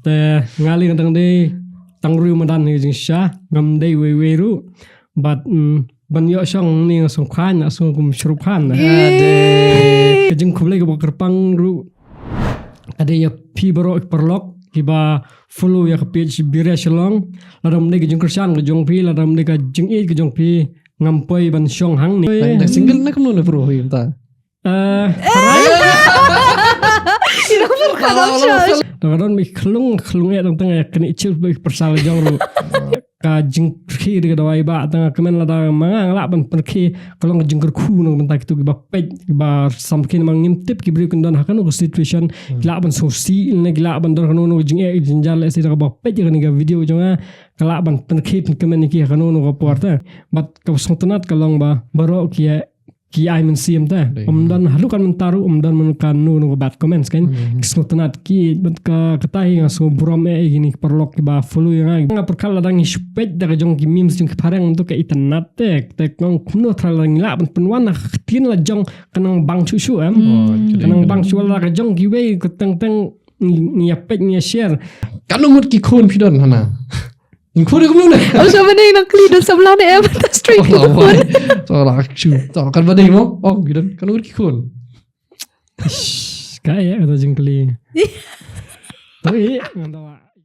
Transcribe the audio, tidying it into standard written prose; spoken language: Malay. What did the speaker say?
te ngali tang de tang ru madan ni jing sha ngam de we ru but ban yo song ni song khan asung kum shrup khan ade jing khule ke bokar pang ru ade ya pi baro perlok kiba follow ya page bire shalong ladam de jing kersan ke jong pi ladam de jing e ke jong pi ngampoi ban song hang ni single na kamu na pro ta Kadang mi kelung ya tengah kena cil bagi persal jong lu ka jing pergi dekat dawai ba tengah kemen lada mangang lak ban pergi kalau ngejing kerku nang bentak itu ba pej ba samkin mang ngimtip ki beri kundan hakan ko situation lak ban sosi ne lak ban dor kanu jing e jinjal esi ba pej kan ga video jonga kelak ban pergi kemen ki hakan ko porta bat ka sontonat kalong ba baro ki ai men sim ta dan halukan mentaru dan menukan nu bat comments kan kismutanat ki bat ka katai nga so buram e gini perlok ki ba follow yang nga perkala dang spet daga jong ki memes jong parang untuk ka itanat tek ngong kuno tralang la ban penwan tin la jong kanang bang susu kanang bang suala ka jong ki we ko teng ni apet ni share kanung ki khon pidon hana Kau dah kemana? Macam mana yang nak kelidan sebelah ni? Apa street tu? Soalnya aku, kan mana yang mau? Oh, gitu. Kan udah kikun. Kayak kata jengkeli. Tapi, nggak tahu.